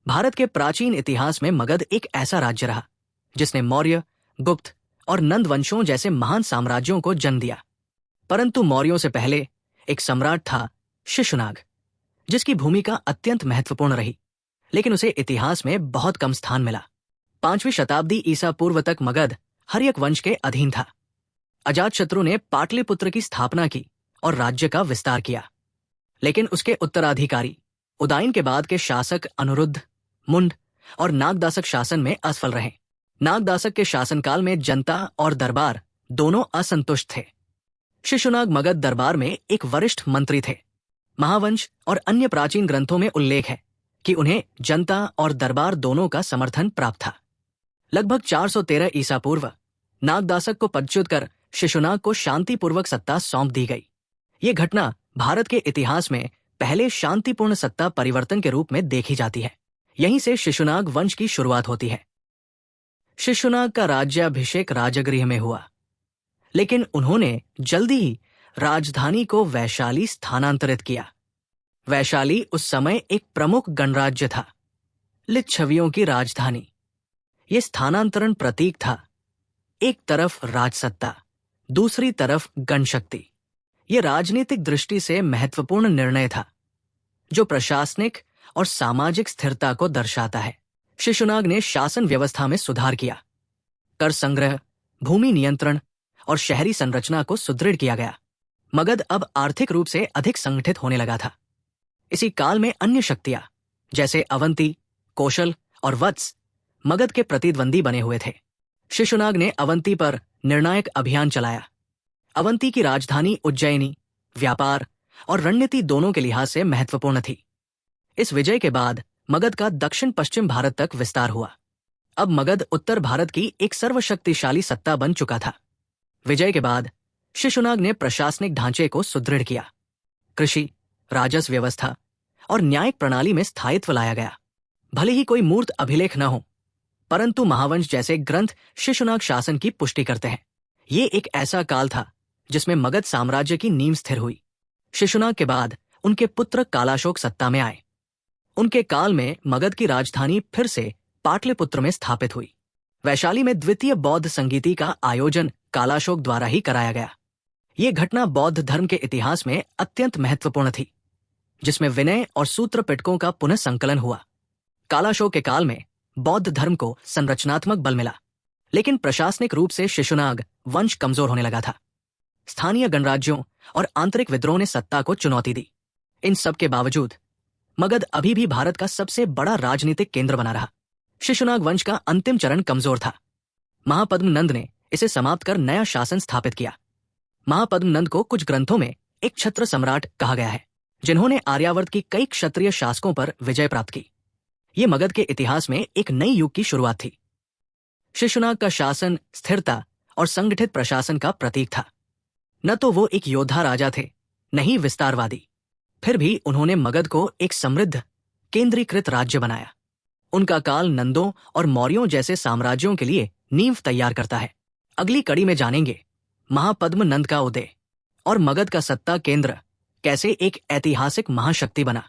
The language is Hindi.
भारत के प्राचीन इतिहास में मगध एक ऐसा राज्य रहा जिसने मौर्य, गुप्त और नंद वंशों जैसे महान साम्राज्यों को जन्म दिया। परंतु मौर्यों से पहले एक सम्राट था शिशुनाग, जिसकी भूमिका अत्यंत महत्वपूर्ण रही, लेकिन उसे इतिहास में बहुत कम स्थान मिला। 5वीं शताब्दी ईसा पूर्व तक मगध हर्यक वंश के अधीन था। अजातशत्रु ने पाटलिपुत्र की स्थापना की और राज्य का विस्तार किया, लेकिन उसके उत्तराधिकारी उदाइन के बाद के शासक अनिरुद्ध, मुंड और नागदासक शासन में असफल रहे। नागदासक के शासनकाल में जनता और दरबार दोनों असंतुष्ट थे। शिशुनाग मगध दरबार में एक वरिष्ठ मंत्री थे। महावंश और अन्य प्राचीन ग्रंथों में उल्लेख है कि उन्हें जनता और दरबार दोनों का समर्थन प्राप्त था। लगभग 413 ईसा पूर्व नागदासक को पदच्युत कर शिशुनाग को शांतिपूर्वक सत्ता सौंप दी गई। ये घटना भारत के इतिहास में पहले शांतिपूर्ण सत्ता परिवर्तन के रूप में देखी जाती है। यहीं से शिशुनाग वंश की शुरुआत होती है। शिशुनाग का राज्याभिषेक राजगृह में हुआ, लेकिन उन्होंने जल्दी ही राजधानी को वैशाली स्थानांतरित किया। वैशाली उस समय एक प्रमुख गणराज्य था, लिच्छवियों की राजधानी। ये स्थानांतरण प्रतीक था, एक तरफ राजसत्ता, दूसरी तरफ गणशक्ति। यह राजनीतिक दृष्टि से महत्वपूर्ण निर्णय था, जो प्रशासनिक और सामाजिक स्थिरता को दर्शाता है। शिशुनाग ने शासन व्यवस्था में सुधार किया। कर संग्रह, भूमि नियंत्रण और शहरी संरचना को सुदृढ़ किया गया। मगध अब आर्थिक रूप से अधिक संगठित होने लगा था। इसी काल में अन्य शक्तियां जैसे अवंती, कौशल और वत्स मगध के प्रतिद्वंदी बने हुए थे। शिशुनाग ने अवंती पर निर्णायक अभियान चलाया। अवंती की राजधानी उज्जैनी व्यापार और रणनीति दोनों के लिहाज से महत्वपूर्ण थी। इस विजय के बाद मगध का दक्षिण पश्चिम भारत तक विस्तार हुआ। अब मगध उत्तर भारत की एक सर्वशक्तिशाली सत्ता बन चुका था। विजय के बाद शिशुनाग ने प्रशासनिक ढांचे को सुदृढ़ किया। कृषि, राजस्व व्यवस्था और न्यायिक प्रणाली में स्थायित्व लाया गया। भले ही कोई मूर्त अभिलेख न हो, परंतु महावंश जैसे ग्रंथ शिशुनाग शासन की पुष्टि करते हैं। ये एक ऐसा काल था जिसमें मगध साम्राज्य की नींव स्थिर हुई। शिशुनाग के बाद उनके पुत्र कालाशोक सत्ता में आए। उनके काल में मगध की राजधानी फिर से पाटलिपुत्र में स्थापित हुई। वैशाली में द्वितीय बौद्ध संगीति का आयोजन कालाशोक द्वारा ही कराया गया। ये घटना बौद्ध धर्म के इतिहास में अत्यंत महत्वपूर्ण थी, जिसमें विनय और सूत्र पिटकों का पुनः संकलन हुआ। कालाशोक के काल में बौद्ध धर्म को संरचनात्मक बल मिला, लेकिन प्रशासनिक रूप से शिशुनाग वंश कमजोर होने लगा था। स्थानीय गणराज्यों और आंतरिक विद्रोह ने सत्ता को चुनौती दी। इन सब के बावजूद मगध अभी भी भारत का सबसे बड़ा राजनीतिक केंद्र बना रहा। शिशुनाग वंश का अंतिम चरण कमजोर था। महापद्म नंद ने इसे समाप्त कर नया शासन स्थापित किया। महापद्म नंद को कुछ ग्रंथों में एक क्षत्र सम्राट कहा गया है, जिन्होंने आर्यावर्त की कई क्षत्रिय शासकों पर विजय प्राप्त की। ये मगध के इतिहास में एक नई युग की शुरुआत थी। शिशुनाग का शासन स्थिरता और संगठित प्रशासन का प्रतीक था। न तो वो एक योद्धा राजा थे, न ही विस्तारवादी। फिर भी उन्होंने मगध को एक समृद्ध, केंद्रीकृत राज्य बनाया। उनका काल नंदों और मौर्यों जैसे साम्राज्यों के लिए नींव तैयार करता है। अगली कड़ी में जानेंगे महापद्म नंद का उदय और मगध का सत्ता केंद्र कैसे एक ऐतिहासिक महाशक्ति बना।